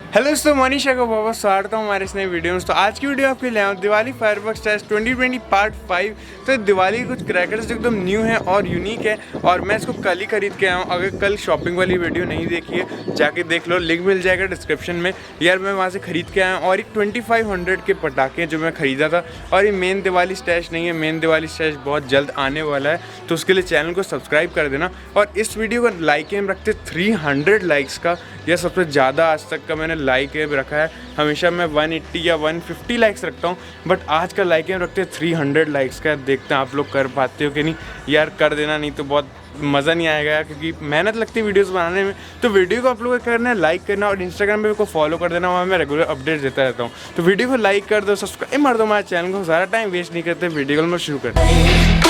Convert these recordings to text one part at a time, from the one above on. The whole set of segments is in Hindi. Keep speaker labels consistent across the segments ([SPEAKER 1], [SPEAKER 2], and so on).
[SPEAKER 1] हेलो दोस्तों, मनीषा को बहुत स्वागत है हमारे इस नए वीडियो में। तो आज की वीडियो आपके लिए आया हूं दिवाली फायरवर्क्स टेस्ट 2020 पार्ट 5। तो दिवाली के कुछ क्रैकर्स जो एकदम न्यू है और यूनिक है और मैं इसको कल ही खरीद के आया हूं। अगर कल शॉपिंग वाली वीडियो नहीं देखी है जाके देख लो, लिंक मिल जाएगा डिस्क्रिप्शन में। यार मैं वहाँ से खरीद के आया हूँ और एक 2500 के पटाखे जो मैं ख़रीदा था। और ये मेन दिवाली स्टैश नहीं है, मेन दिवाली स्टैश बहुत जल्द आने वाला है, तो उसके लिए चैनल को सब्सक्राइब कर देना। और इस वीडियो का लाइक एम रखते 300 लाइक्स का, यह सबसे ज़्यादा आज तक का मैंने लाइक एम रखा है। हमेशा मैं 180 या 150 लाइक्स रखता हूँ, बट आज का लाइक एम रखते 300 लाइक्स का। देखते हैं आप लोग कर पाते हो कि नहीं। यार कर देना, नहीं तो बहुत मज़ा नहीं आएगा, क्योंकि मेहनत लगती है वीडियोस बनाने में। तो वीडियो को आप लोगों को करना है लाइक करना, और इंस्टाग्राम पे मेरे को फॉलो कर देना, वहाँ मैं रेगुलर अपडेट देता रहता हूँ। तो वीडियो को लाइक कर दो, सब्सक्राइब मार दो हमारे चैनल को। ज़्यादा टाइम वेस्ट नहीं करते, वीडियो को मैं शुरू करते हैं।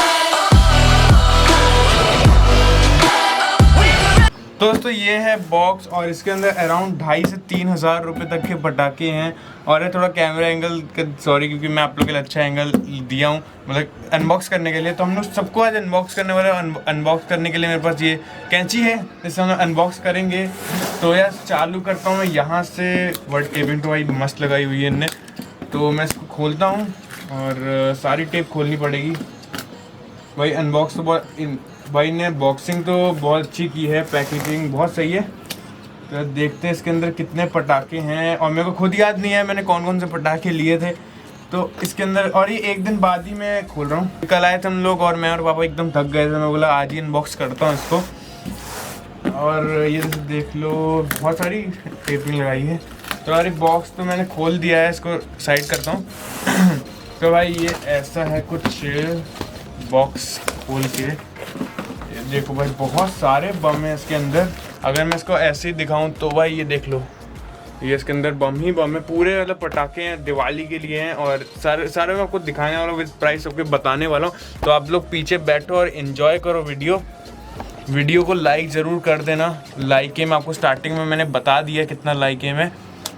[SPEAKER 1] दोस्तों ये है बॉक्स और इसके अंदर अराउंड 2500 से 3000 रुपये तक के पटाखे हैं। और ये थोड़ा कैमरा एंगल सॉरी, क्योंकि मैं आप लोगों के लिए अच्छा एंगल दिया हूँ, मतलब अनबॉक्स करने के लिए। तो हम लोग सबको आज अनबॉक्स करने वाले हैं। अनबॉक्स करने के लिए मेरे पास ये कैंची है, इससे हम अनबॉक्स करेंगे। तो यार चालू करता हूँ मैं यहाँ से। वर्ड टेपिंग तो भाई मस्त लगाई हुई है इनने। तो मैं इसको खोलता हूँ और सारी टेप खोलनी पड़ेगी भाई। अनबॉक्स तो बहुत भाई ने बॉक्सिंग तो बहुत अच्छी की है, पैकेजिंग बहुत सही है। तो देखते हैं इसके अंदर कितने पटाखे हैं। और मेरे को खुद याद नहीं है मैंने कौन कौन से पटाखे लिए थे तो इसके अंदर। और ये एक दिन बाद ही मैं खोल रहा हूँ। कल आए थे हम लोग और मैं और पापा एकदम थक गए थे। मैं बोला आज ही अनबॉक्स करता हूँ इसको। और ये देख लो बहुत सारी टेपिंग लगाई है। तो यार बॉक्स तो मैंने खोल दिया है, इसको साइड करता हूँ। तो भाई ये ऐसा है कुछ बॉक्स खोल के। देखो भाई बहुत सारे बम है इसके अंदर। अगर मैं इसको ऐसे ही दिखाऊं तो भाई ये देख लो, ये इसके अंदर बम ही बम है पूरे, मतलब पटाखे हैं दिवाली के लिए हैं। और सारे मैं आपको दिखाने वाला हूँ, विद प्राइस सबके बताने वाला हूँ। तो आप लोग पीछे बैठो और इन्जॉय करो वीडियो को लाइक ज़रूर कर देना। लाइक एम आपको स्टार्टिंग में मैंने बता दिया कितना लाइक एम है।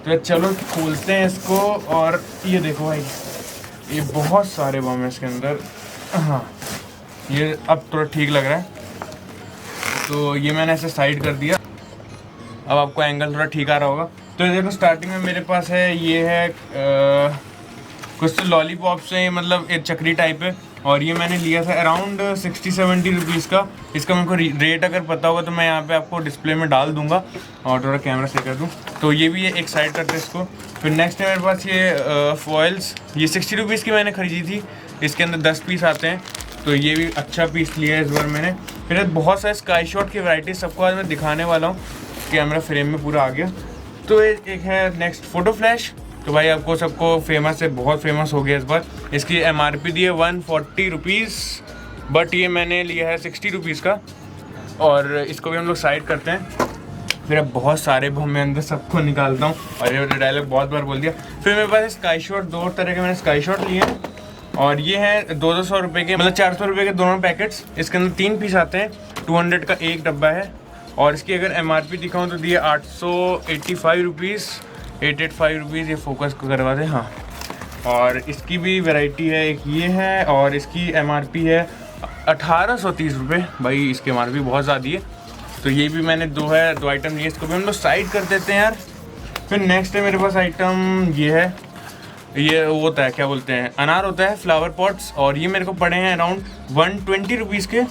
[SPEAKER 1] तो चलो खोलते हैं इसको। और ये देखो भाई ये बहुत सारे बम है इसके अंदर। हाँ ये अब थोड़ा ठीक लग रहा है। तो ये मैंने ऐसे साइड कर दिया, अब आपको एंगल थोड़ा ठीक आ रहा होगा। तो देखो स्टार्टिंग में मेरे पास है ये है कुछ तो लॉलीपॉप्स हैं, मतलब एक चक्री टाइप है। और ये मैंने लिया था अराउंड 60-70 रुपीज़ का। इसका मेरे को रेट अगर पता होगा तो मैं यहाँ पे आपको डिस्प्ले में डाल दूंगा। और थोड़ा कैमरा से कर दूँ तो ये भी है, एक साइड करते इसको। फिर नेक्स्ट है मेरे पास ये फॉइल्स, ये 60 रुपीज़ की मैंने ख़रीदी थी। इसके अंदर 10 पीस आते हैं, तो ये भी अच्छा पीस लिया है इस बार मैंने। फिर बहुत सारे स्काई शॉट की वैरायटी सबको आज मैं दिखाने वाला हूँ। कैमरा फ्रेम में पूरा आ गया। तो एक है नेक्स्ट फ़ोटो फ्लैश। तो भाई आपको सबको फेमस है, बहुत फेमस हो गया इस बार। इसकी MRP दी है 140 रुपीज़, बट ये मैंने लिया है 60 रुपीज़ का। और इसको भी हम लोग साइड करते हैं। फिर अब बहुत सारे बम मैं अंदर सबको निकालता हूँ। और ये डायलॉग बहुत बार बोल दिया। फिर मेरे पास स्काई शॉट, 2 तरह के मैंने स्काई शॉट लिए हैं। और ये है 200 रुपये के, मतलब 400 रुपये के दोनों पैकेट्स। इसके अंदर 3 पीस आते हैं, 200 का एक डब्बा है। और इसकी अगर MRP दिखाऊँ तो दिए 885 रुपीज़, 885 रुपीज़। ये फोकस को करवा दें, हाँ। और इसकी भी वैरायटी है, एक ये है और इसकी MRP है 1830 रुपये। भाई इसकी MRP बहुत ज़्यादा है। तो ये भी मैंने दो आइटम लिए, इसको भी हम लोग साइड कर देते हैं यार। फिर नेक्स्ट है मेरे पास आइटम ये है, ये वो होता है क्या बोलते हैं, अनार होता है, फ्लावर पॉट्स। और ये मेरे को पड़े हैं अराउंड 120 रुपीज़ के।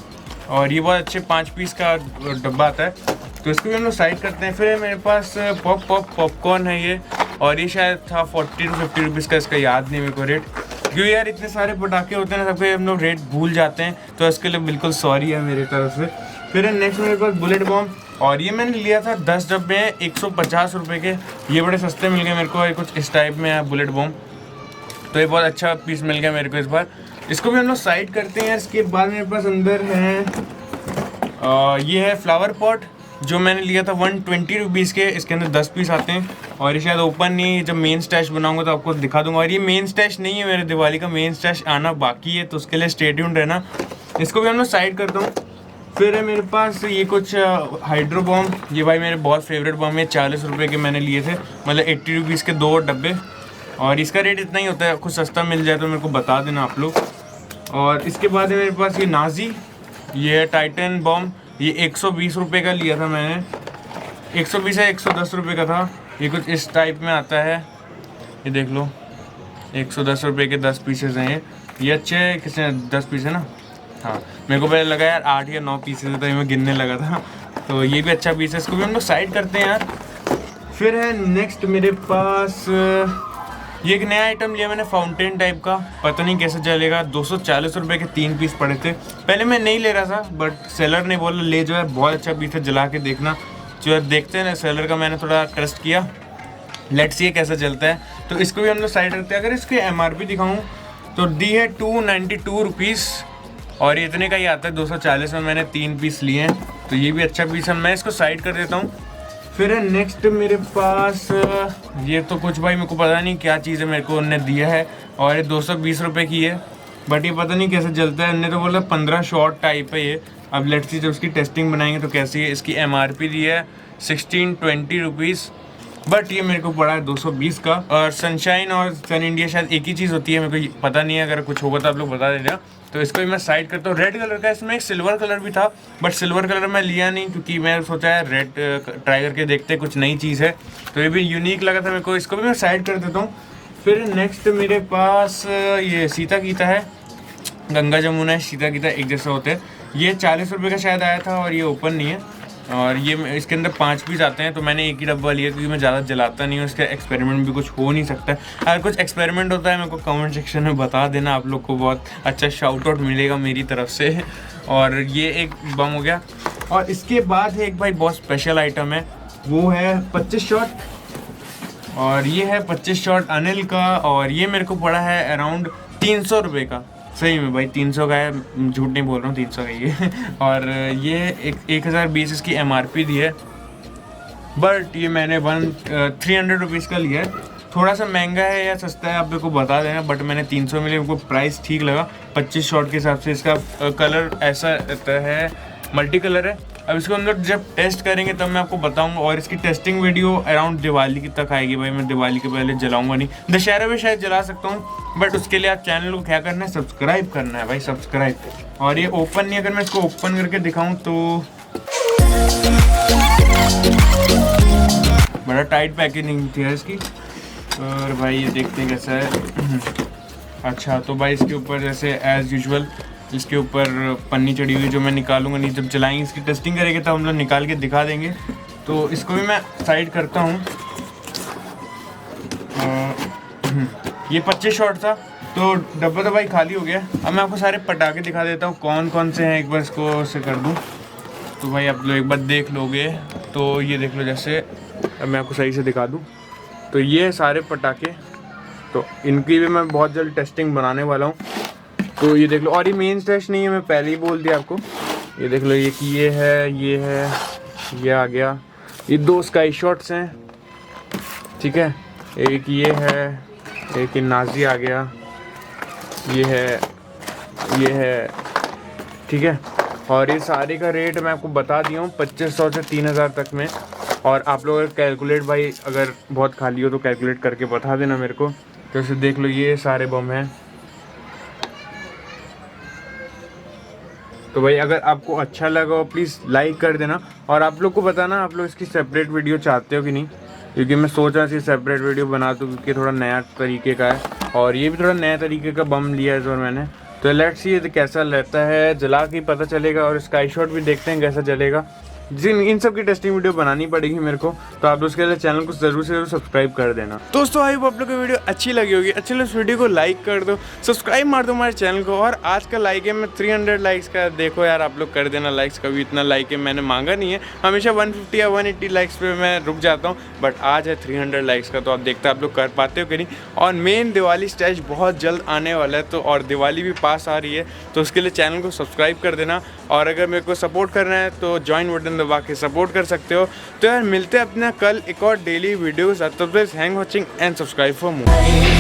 [SPEAKER 1] और ये बहुत अच्छे 5 पीस का डब्बा आता है, तो इसको भी हम लोग साइड करते हैं। फिर मेरे पास पॉपकॉर्न है ये, और ये शायद था 40 to 50 रुपीज़ का। इसका याद नहीं मेरे को रेट, क्योंकि यार इतने सारे पटाखे होते हैं ना, सबके हम लोग रेट भूल जाते हैं। तो इसके लिए बिल्कुल सॉरी है मेरी तरफ से। फिर नेक्स्ट मेरे पास बुलेट बॉम्ब, और ये मैंने लिया था 10 डब्बे हैं 150 रुपये के। ये बड़े सस्ते मिल गए मेरे को, ये कुछ इस टाइप में है बुलेट बॉम्ब। तो ये बहुत अच्छा पीस मिल गया मेरे को इस बार। इसको भी हम लोग साइड करते हैं। इसके बाद मेरे पास अंदर है ये है फ्लावर पॉट, जो मैंने लिया था 120 रुपीज़ के। इसके अंदर 10 पीस आते हैं। और ये शायद ओपन नहीं, जब मेन स्टैश बनाऊंगा तो आपको दिखा दूंगा। और ये मेन स्टैश नहीं है मेरे दिवाली का, मेन स्टैश आना बाकी है, तो उसके लिए स्टे ट्यून्ड रहना। इसको भी हम लोग साइड करता हूँ। फिर है मेरे पास ये कुछ हाइड्रो बॉम्ब। ये भाई मेरे बहुत फेवरेट बॉम्ब है, 40 रुपये के मैंने लिए थे, मतलब 80 रुपीज़ के 2 डब्बे। और इसका रेट इतना ही होता है, कुछ सस्ता मिल जाए तो मेरे को बता देना आप लोग। और इसके बाद है मेरे पास ये नाजी, ये टाइटन बॉम्ब। ये 120 रुपये का लिया था मैंने, 120 या 110 रुपये का था। ये कुछ इस टाइप में आता है, ये देख लो 110 रुपये के 10 पीसेज हैं ये अच्छे है। किसने 10 पीस है ना, हाँ मेरे को पहले लगा यार 8 या 9 पीसेज है, तो मैं गिनने लगा था। तो ये भी अच्छा पीस है, इसको भी हम लोग साइड करते हैं यार। फिर है नेक्स्ट मेरे पास ये एक नया आइटम लिया मैंने, फाउंटेन टाइप का, पता नहीं कैसे चलेगा। 240 रुपये के 3 पीस पड़े थे। पहले मैं नहीं ले रहा था बट सेलर ने बोला ले जो है, बहुत अच्छा पीस है, जला के देखना। जो है देखते हैं ना, सेलर का मैंने थोड़ा ट्रस्ट किया, लेट्स सी कैसा चलता है। तो इसको भी हम लोग साइड रखते हैं। अगर इसकी MRP दिखाऊँ तो दी है 292 रुपीज़ और ये इतने का ही आता है। 240 में मैंने 3 पीस लिए हैं, तो ये भी अच्छा पीस है, मैं इसको साइड कर देता हूँ। फिर है नेक्स्ट मेरे पास ये तो कुछ भाई मेरे को पता नहीं क्या चीज़ है, मेरे को उन्होंने दिया है और ये 220 रुपये की है, बट ये पता नहीं कैसे जलता है। उन्होंने तो बोला 15 शॉट टाइप है ये। अब लेट्स सी जब उसकी टेस्टिंग बनाएंगे तो कैसी है। इसकी MRP दी है 1620 रुपीज़, बट ये मेरे को पड़ा है 220 का। और सनशाइन और सन इंडिया शायद एक ही चीज़ होती है, मेरे को पता नहीं है, अगर कुछ होगा तो आप लोग बता देना। तो इसको भी मैं साइड करता हूँ। रेड कलर का, इसमें एक सिल्वर कलर भी था बट सिल्वर कलर मैं लिया नहीं क्योंकि मैं सोचा है रेड ट्राई करके देखते कुछ नई चीज़ है, तो ये भी यूनिक लगा था मेरे को, इसको भी मैं साइड कर देता हूँ। फिर नेक्स्ट मेरे पास ये सीता गीता है, गंगा जमुना है, सीता गीता एक जैसा होते हैं। ये 40 रुपये का शायद आया था और ये ओपन नहीं है, और ये इसके अंदर 5 पीस आते हैं, तो मैंने एक ही डब्बा लिया क्योंकि मैं ज़्यादा जलाता नहीं हूँ। इसका एक्सपेरिमेंट भी कुछ हो नहीं सकता है। अगर कुछ एक्सपेरिमेंट होता है मेरे को कमेंट सेक्शन में बता देना, आप लोग को बहुत अच्छा शाउट आउट मिलेगा मेरी तरफ से। और ये एक बम हो गया। और इसके बाद है एक भाई बहुत स्पेशल आइटम है, वो है 25 शॉट, और ये है 25 शॉट अनिल का, और ये मेरे को पड़ा है अराउंड 300 रुपये का। सही में भाई 300 का है, झूठ नहीं बोल रहा हूँ, 300 का ये। और ये 1020 इसकी MRP दी है, बट ये मैंने 300 रुपीज़ का लिया है। थोड़ा सा महंगा है या सस्ता है आप मेरे को बता देना, बट मैंने 300 मिले, मेरे को प्राइस ठीक लगा 25 शॉट के हिसाब से। इसका कलर ऐसा रहता है, मल्टी कलर है। अब इसको हम लोग जब टेस्ट करेंगे तब मैं आपको बताऊंगा, और इसकी टेस्टिंग वीडियो अराउंड दिवाली तक आएगी भाई। मैं दिवाली के पहले जलाऊंगा नहीं, दशहरा में शायद जला सकता हूँ, बट उसके लिए आप चैनल को क्या करना है, सब्सक्राइब करना है भाई, सब्सक्राइब। और ये ओपन नहीं, अगर मैं इसको ओपन करके दिखाऊँ तो बड़ा टाइट पैकेजिंग थी है इसकी। और भाई ये देखते हैं कैसा है। अच्छा तो भाई इसके ऊपर जैसे एज़ यूजुअल इसके ऊपर पन्नी चढ़ी हुई, जो मैं निकालूंगा नहीं, जब जलाएंगे इसकी टेस्टिंग करेंगे तब हम लोग निकाल के दिखा देंगे। तो इसको भी मैं साइड करता हूँ। ये 25 शॉट था, तो डब्बा तो भाई खाली हो गया। अब मैं आपको सारे पटाखे दिखा देता हूँ कौन कौन से हैं, एक बार इसको से कर दूँ तो भाई आप लोग एक बार देख लोगे। तो ये देख लो, जैसे अब मैं आपको सही से दिखा दूँ तो ये सारे पटाखे, तो इनकी भी मैं बहुत जल्द टेस्टिंग बनाने वाला हूँ। तो ये देख लो, और ये मेन टेस्ट नहीं है, मैं पहले ही बोल दिया आपको। ये देख लो, ये कि ये आ गया। ये 2 स्काई शॉट्स हैं, ठीक है। एक ये है, एक नाजी आ गया, ये है, ठीक है। और ये सारे का रेट मैं आपको बता दिया हूँ 2500 से 3000 तक में। और आप लोग अगर कैलकुलेट भाई अगर बहुत खाली हो तो कैलकुलेट करके बता देना मेरे को। तो इसे देख लो, ये सारे बम हैं। तो भाई अगर आपको अच्छा लगा हो प्लीज़ लाइक कर देना, और आप लोग को बताना आप लोग इसकी सेपरेट वीडियो चाहते हो कि नहीं, क्योंकि मैं सोच रहा था सेपरेट वीडियो बना दूँ क्योंकि थोड़ा नया तरीके का है, और ये भी थोड़ा नया तरीके का बम लिया है इस बार मैंने। तो लेट्स सी ये कैसा रहता है, जला के पता चलेगा। और स्काई शॉट भी देखते हैं कैसा चलेगा। इन सब की टेस्टिंग वीडियो बनानी पड़ेगी मेरे को, तो आप उसके लिए चैनल को जरूर से जरूर सब्सक्राइब कर देना। दोस्तों आई होप आप लोग को वीडियो अच्छी लगी होगी। अच्छी लगे इस वीडियो को लाइक कर दो, सब्सक्राइब मार दो हमारे चैनल को। और आज का लाइक है मैं 300 लाइक्स का, देखो यार आप लोग कर देना लाइक्स। कभी इतना लाइक है मैंने मांगा नहीं है, हमेशा 150 या 180 लाइक्स पे मैं रुक जाता हूँ, बट आज है 300 लाइक्स का, तो आप देखते आप लोग कर पाते हो कि नहीं। और मेन दिवाली स्टैश बहुत जल्द आने वाला है, तो और दिवाली भी पास आ रही है, तो उसके लिए चैनल को सब्सक्राइब कर देना। और अगर मेरे को सपोर्ट करना है तो ज्वाइन बटन दबा के सपोर्ट कर सकते हो। तो यार मिलते हैं अपना कल एक और डेली वीडियो के साथ, तब तक thank watching and subscribe for more.